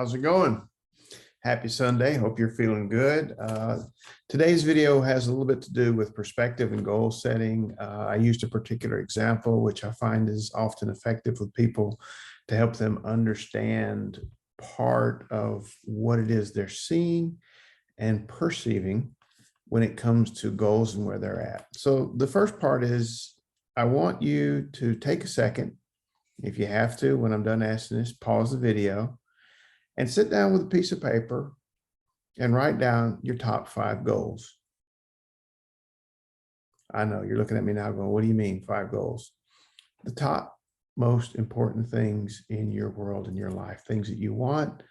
How's it going? Happy Sunday. Hope you're feeling good. Today's video has a little bit to do with perspective and goal setting. I used a particular example, which I find is often effective with people to help them understand part of what it is they're seeing and perceiving when it comes to goals and where they're at. So the first part is I want you to take a second. If you have to, when I'm done asking this, pause the video and sit down with a piece of paper and write down your top 5 goals. I know you're looking at me now going, what do you mean 5 goals? The top most important things in your world, in your life, things that you want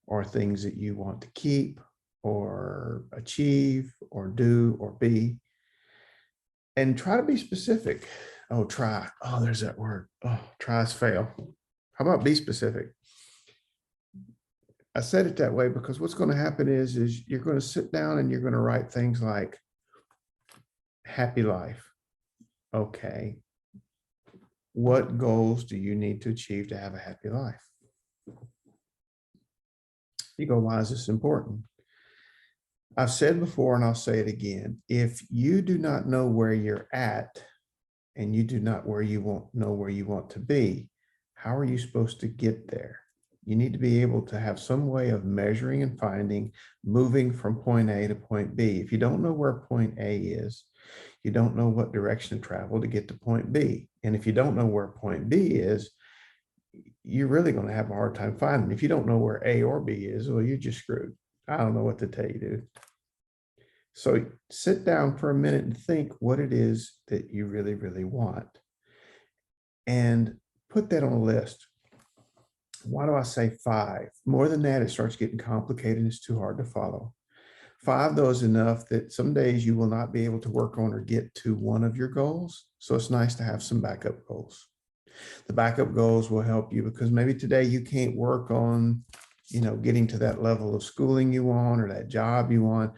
or things that you want to keep or achieve or do or be. And try to be specific. Oh, try. Oh, there's that word. Oh, tries fail. How about be specific? I said it that way because what's going to happen is you're going to sit down and you're going to write things like happy life. Okay. What goals do you need to achieve to have a happy life? You go, why is this important? I've said before, and I'll say it again. If you do not know where you're at and you do not know where you want to be, how are you supposed to get there? You need to be able to have some way of measuring and finding, moving from point A to point B. If you don't know where point A is, you don't know what direction to travel to get to point B. And if you don't know where point B is, you're really going to have a hard time finding. If you don't know where A or B is, well, you're just screwed. I don't know what to tell you, dude. So sit down for a minute and think what it is that you really, really want. And put that on a list. Why do I say 5? More than that, it starts getting complicated and it's too hard to follow. 5, though, is enough that some days you will not be able to work on or get to one of your goals. So it's nice to have some backup goals. The backup goals will help you because maybe today you can't work on, getting to that level of schooling you want or that job you want.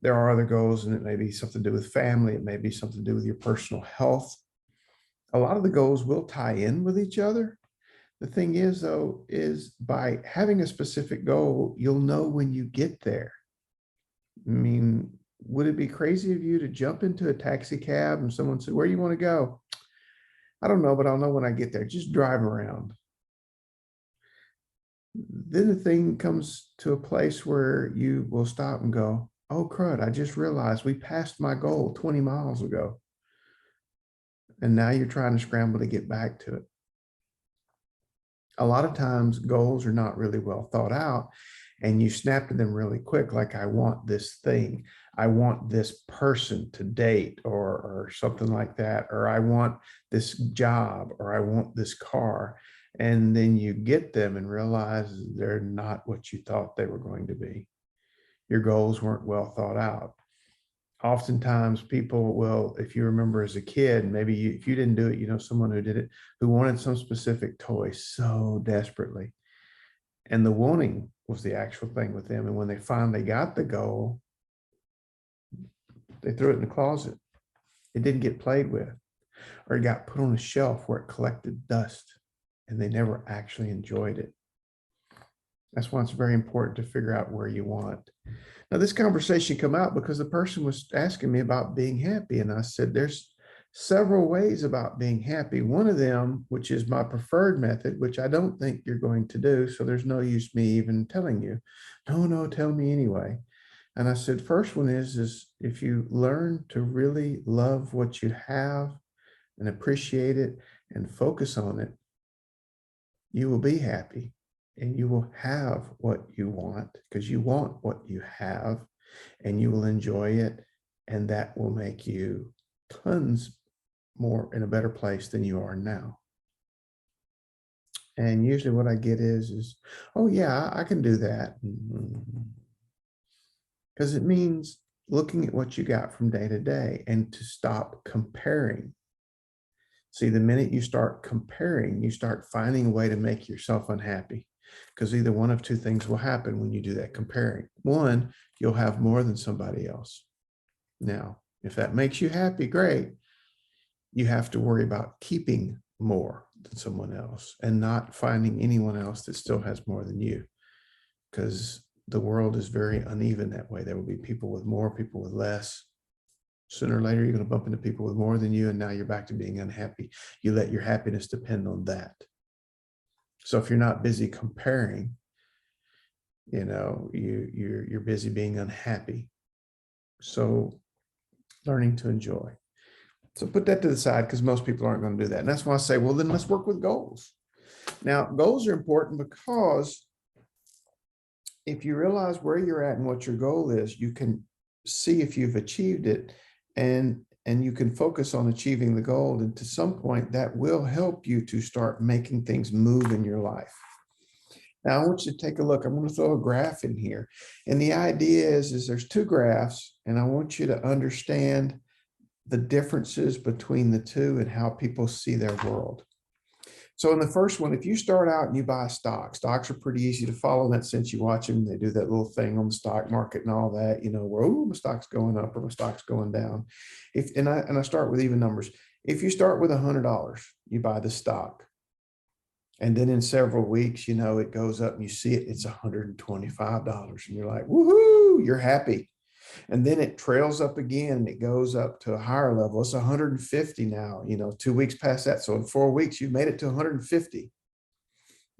There are other goals, and it may be something to do with family. It may be something to do with your personal health. A lot of the goals will tie in with each other. The thing is, though, is by having a specific goal, you'll know when you get there. I mean, would it be crazy of you to jump into a taxi cab and someone said, where do you want to go? I don't know, but I'll know when I get there. Just drive around. Then the thing comes to a place where you will stop and go, oh, crud, I just realized we passed my goal 20 miles ago. And now you're trying to scramble to get back to it. A lot of times goals are not really well thought out and you snap to them really quick. Like, I want this thing. I want this person to date or something like that. Or I want this job or I want this car. And then you get them and realize they're not what you thought they were going to be. Your goals weren't well thought out. Oftentimes people will, if you remember as a kid, maybe if you didn't do it, someone who did it, who wanted some specific toy so desperately. And the wanting was the actual thing with them. And when they finally got the goal, they threw it in the closet. It didn't get played with, or it got put on a shelf where it collected dust and they never actually enjoyed it. That's why it's very important to figure out where you want. Now, this conversation came out because the person was asking me about being happy. And I said, there's several ways about being happy. One of them, which is my preferred method, which I don't think you're going to do. So there's no use me even telling you. No, tell me anyway. And I said, first one is if you learn to really love what you have and appreciate it and focus on it, you will be happy. And you will have what you want because you want what you have and you will enjoy it. And that will make you tons more in a better place than you are now. And usually what I get is, oh yeah, I can do that. Because it means looking at what you got from day to day and to stop comparing. See, the minute you start comparing, you start finding a way to make yourself unhappy. Because either one of two things will happen when you do that comparing. One, you'll have more than somebody else. Now, if that makes you happy, great. You have to worry about keeping more than someone else and not finding anyone else that still has more than you. because the world is very uneven that way. There will be people with more, people with less. Sooner or later, you're going to bump into people with more than you, and now you're back to being unhappy. You let your happiness depend on that. So if you're not busy comparing, you're busy being unhappy. So learning to enjoy. So put that to the side, because most people aren't going to do that. And that's why I say, well, then let's work with goals. Now, goals are important because if you realize where you're at and what your goal is, you can see if you've achieved it, and you can focus on achieving the goal. And to some point, that will help you to start making things move in your life. Now, I want you to take a look. I'm going to throw a graph in here. And the idea is there's two graphs, and I want you to understand the differences between the two and how people see their world. So in the first one, if you start out and you buy stocks are pretty easy to follow in that sense. You watch them, they do that little thing on the stock market and all that, where, oh, my stock's going up or my stock's going down. And I start with even numbers. If you start with $100, you buy the stock. And then in several weeks, it goes up and you see it's $125. And you're like, woohoo, you're happy. And then it trails up again and it goes up to a higher level. It's 150 now, 2 weeks past that. So in 4 weeks, you've made it to 150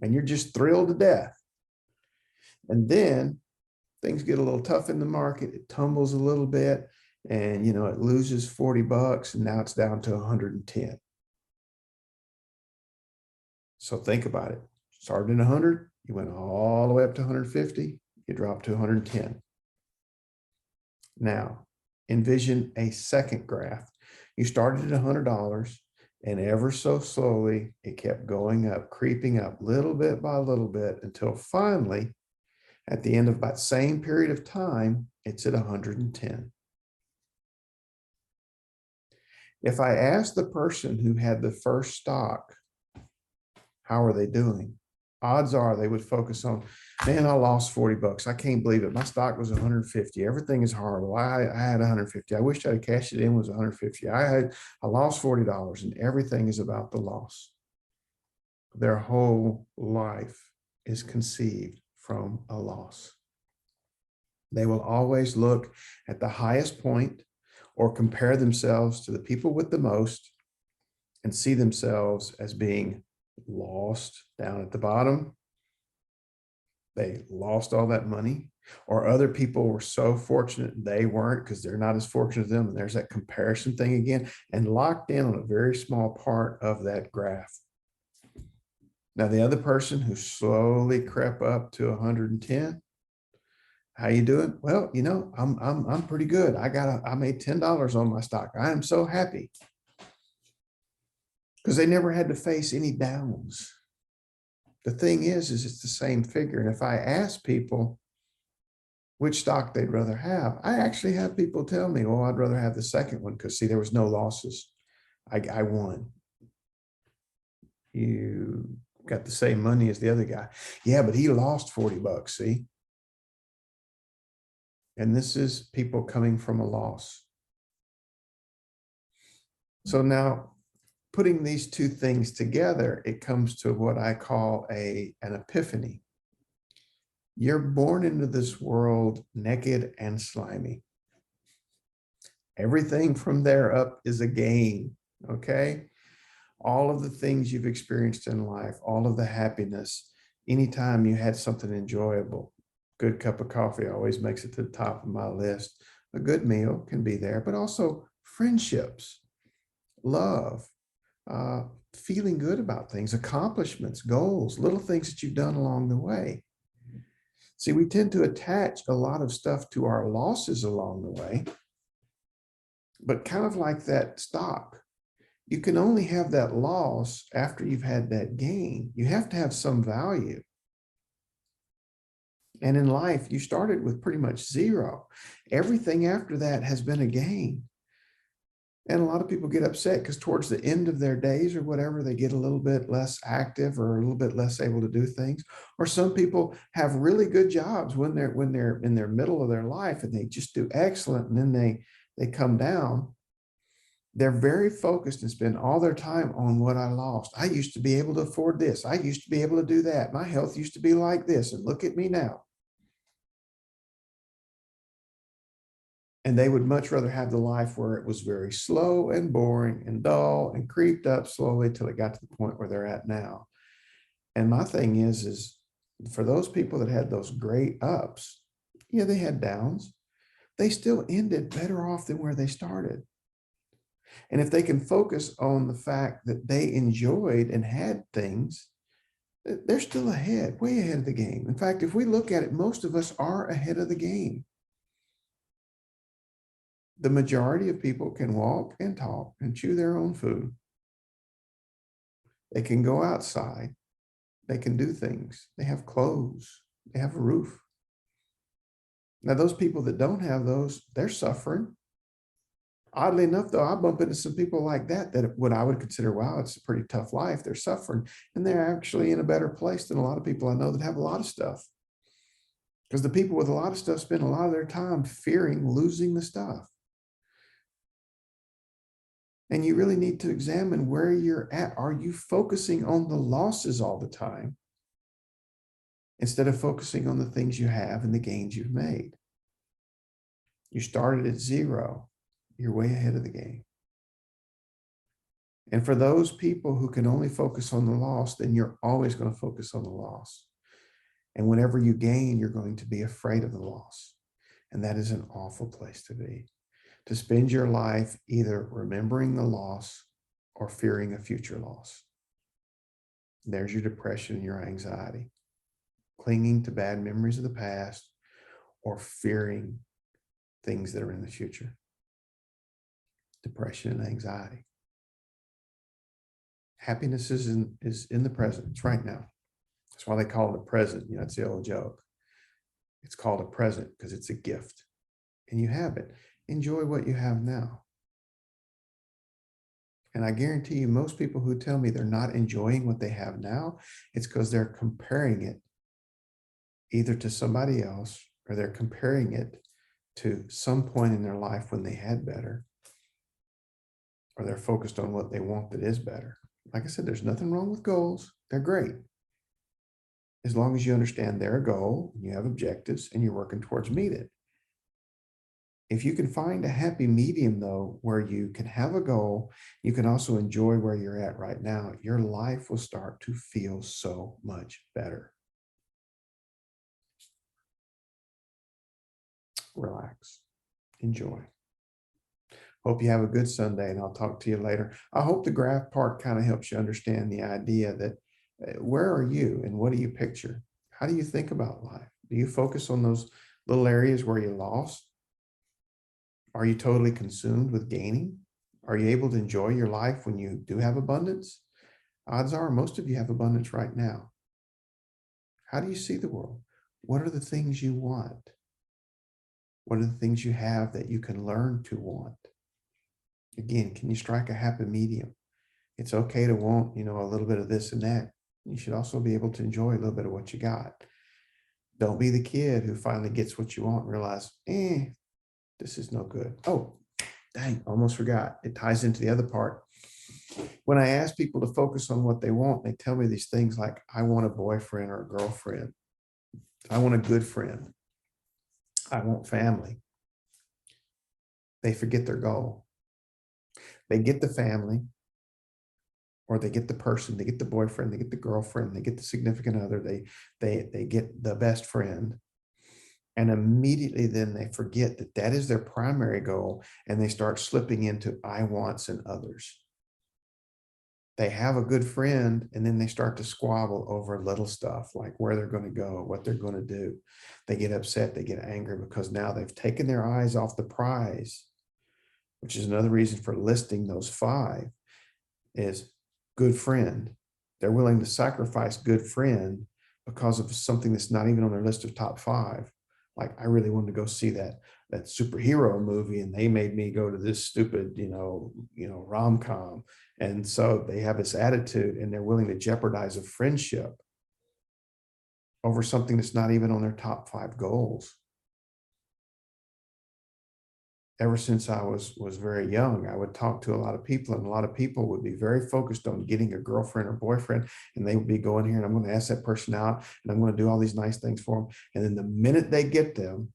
and you're just thrilled to death. And then things get a little tough in the market. It tumbles a little bit and, it loses $40 and now it's down to 110. So think about it. Started at 100, you went all the way up to 150, you dropped to 110. Now, envision a second graph. You started at $100 and ever so slowly, it kept going up, creeping up little bit by little bit until finally, at the end of about the same period of time, it's at 110. If I asked the person who had the first stock, how are they doing? Odds are they would focus on, man, I lost $40. I can't believe it. My stock was 150. Everything is horrible. I had 150. I wish I'd cashed it in, was 150. I lost $40 and everything is about the loss. Their whole life is conceived from a loss. They will always look at the highest point or compare themselves to the people with the most and see themselves as being lost down at the bottom. They lost all that money, or other people were so fortunate they weren't because they're not as fortunate as them. And there's that comparison thing again, and locked in on a very small part of that graph. Now, the other person who slowly crept up to 110, how you doing? Well, I'm pretty good. I made $10 on my stock. I am so happy. Because they never had to face any downs. The thing is it's the same figure. And if I ask people which stock they'd rather have, I actually have people tell me, well, I'd rather have the second one because, see, there was no losses. I won. You got the same money as the other guy. Yeah, but he lost $40, see? And this is people coming from a loss. So now, putting these two things together, it comes to what I call an epiphany. You're born into this world naked and slimy. Everything from there up is a gain, okay? All of the things you've experienced in life, all of the happiness, anytime you had something enjoyable, good cup of coffee always makes it to the top of my list. A good meal can be there, but also friendships, love, feeling good about things, accomplishments, goals, little things that you've done along the way. See, we tend to attach a lot of stuff to our losses along the way, but kind of like that stock, you can only have that loss after you've had that gain. You have to have some value. And in life, you started with pretty much zero. Everything after that has been a gain. And a lot of people get upset because towards the end of their days or whatever, they get a little bit less active or a little bit less able to do things. Or some people have really good jobs when they're in their middle of their life and they just do excellent. And then they come down. They're very focused and spend all their time on what I lost. I used to be able to afford this. I used to be able to do that. My health used to be like this. And look at me now. And they would much rather have the life where it was very slow and boring and dull and creeped up slowly till it got to the point where they're at now. And my thing is for those people that had those great ups, yeah, they had downs. They still ended better off than where they started. And if they can focus on the fact that they enjoyed and had things, they're still ahead, way ahead of the game. In fact, if we look at it, most of us are ahead of the game. The majority of people can walk and talk and chew their own food. They can go outside. They can do things. They have clothes. They have a roof. Now, those people that don't have those, they're suffering. Oddly enough, though, I bump into some people like that, what I would consider, wow, it's a pretty tough life. They're suffering, and they're actually in a better place than a lot of people I know that have a lot of stuff. Because the people with a lot of stuff spend a lot of their time fearing losing the stuff. And you really need to examine where you're at. Are you focusing on the losses all the time instead of focusing on the things you have and the gains you've made? You started at zero. You're way ahead of the game. And for those people who can only focus on the loss, then you're always going to focus on the loss. And whenever you gain, you're going to be afraid of the loss. And that is an awful place to be. To spend your life either remembering the loss or fearing a future loss. There's your depression and your anxiety. Clinging to bad memories of the past or fearing things that are in the future. Depression and anxiety. Happiness is in the present. It's right now. That's why they call it a present. It's the old joke. It's called a present because it's a gift. And you have it. Enjoy what you have now. And I guarantee you, most people who tell me they're not enjoying what they have now, it's because they're comparing it either to somebody else or they're comparing it to some point in their life when they had better, or they're focused on what they want that is better. Like I said, there's nothing wrong with goals. They're great. As long as you understand they're a goal, you have objectives, and you're working towards meet it. If you can find a happy medium, though, where you can have a goal, you can also enjoy where you're at right now, your life will start to feel so much better. Relax. Enjoy. Hope you have a good Sunday, and I'll talk to you later. I hope the graph part kind of helps you understand the idea that where are you and what do you picture? How do you think about life? Do you focus on those little areas where you lost? Are you totally consumed with gaining? Are you able to enjoy your life when you do have abundance? Odds are most of you have abundance right now. How do you see the world? What are the things you want? What are the things you have that you can learn to want? Again, can you strike a happy medium? It's okay to want, a little bit of this and that. You should also be able to enjoy a little bit of what you got. Don't be the kid who finally gets what you want and realize, this is no good. Oh, dang, almost forgot. It ties into the other part. When I ask people to focus on what they want, they tell me these things like, I want a boyfriend or a girlfriend. I want a good friend. I want family. They forget their goal. They get the family, or they get the person, they get the boyfriend, they get the girlfriend, they get the significant other, they get the best friend. And immediately then they forget that that is their primary goal, and they start slipping into I wants and others. They have a good friend, and then they start to squabble over little stuff like where they're going to go, what they're going to do. They get upset, they get angry because now they've taken their eyes off the prize, which is another reason for listing those 5 is good friend. They're willing to sacrifice good friend because of something that's not even on their list of top 5. Like, I really wanted to go see that superhero movie, and they made me go to this stupid, rom-com. And so they have this attitude, and they're willing to jeopardize a friendship over something that's not even on their top 5 goals. Ever since I was very young, I would talk to a lot of people, and a lot of people would be very focused on getting a girlfriend or boyfriend, and they would be going here, and I'm going to ask that person out, and I'm going to do all these nice things for them. And then the minute they get them,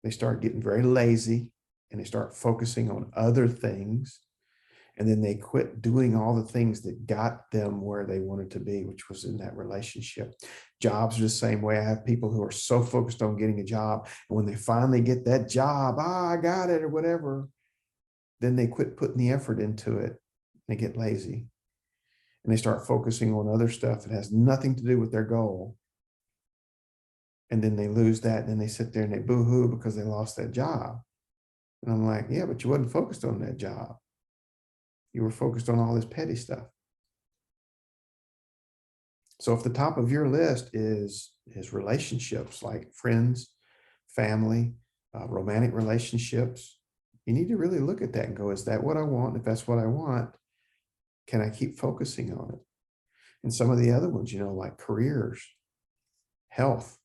They start getting very lazy and they start focusing on other things. And then they quit doing all the things that got them where they wanted to be, which was in that relationship. Jobs are the same way. I have people who are so focused on getting a job. And when they finally get that job, I got it or whatever, then they quit putting the effort into it. They get lazy and they start focusing on other stuff that has nothing to do with their goal. And then they lose that. And then they sit there and they boo-hoo because they lost that job. And I'm like, yeah, but you wasn't focused on that job. You were focused on all this petty stuff. So if the top of your list is relationships like friends, family, romantic relationships, you need to really look at that and go, is that what I want? If that's what I want, can I keep focusing on it? And some of the other ones, like careers, health,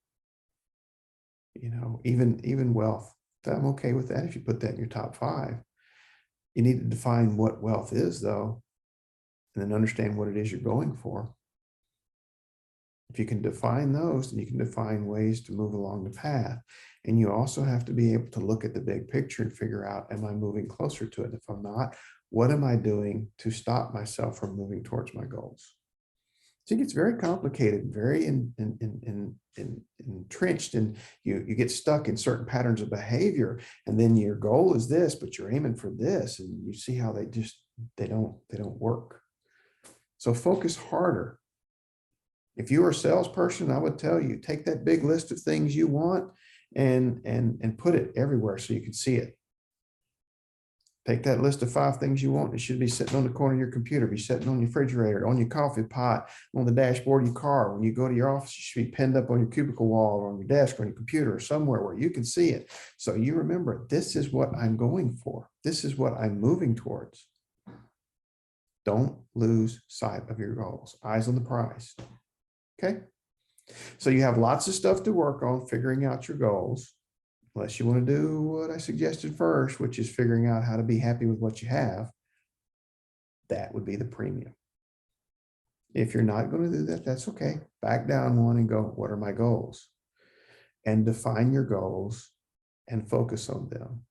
even wealth. I'm okay with that if you put that in your top 5. You need to define what wealth is, though, and then understand what it is you're going for. If you can define those, then you can define ways to move along the path. And you also have to be able to look at the big picture and figure out, am I moving closer to it? If I'm not, what am I doing to stop myself from moving towards my goals? So it gets very complicated, very entrenched, and you get stuck in certain patterns of behavior. And then your goal is this, but you're aiming for this, and you see how they don't work. So focus harder. If you're a salesperson, I would tell you, take that big list of things you want and put it everywhere so you can see it. Take that list of 5 things you want. It should be sitting on the corner of your computer, be sitting on your refrigerator, on your coffee pot, on the dashboard of your car. When you go to your office, it should be pinned up on your cubicle wall or on your desk or on your computer or somewhere where you can see it. So you remember, this is what I'm going for. This is what I'm moving towards. Don't lose sight of your goals. Eyes on the prize. Okay? So you have lots of stuff to work on figuring out your goals. Unless you want to do what I suggested first, which is figuring out how to be happy with what you have, that would be the premium. If you're not going to do that, that's okay. Back down one and go, what are my goals? And define your goals and focus on them.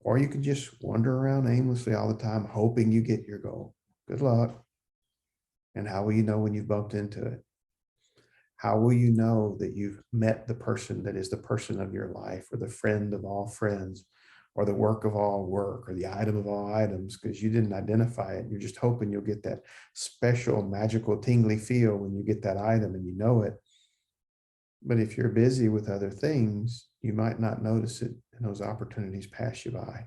Or you can just wander around aimlessly all the time, hoping you get your goal. Good luck. And how will you know when you've bumped into it? How will you know that you've met the person that is the person of your life, or the friend of all friends, or the work of all work, or the item of all items? Because you didn't identify it. You're just hoping you'll get that special, magical, tingly feel when you get that item and you know it. But if you're busy with other things, you might not notice it, and those opportunities pass you by.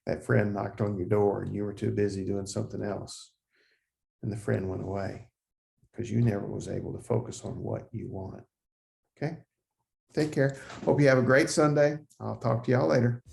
That friend knocked on your door and you were too busy doing something else, and the friend went away because you never was able to focus on what you want. Okay? Take care. Hope you have a great Sunday. I'll talk to y'all later.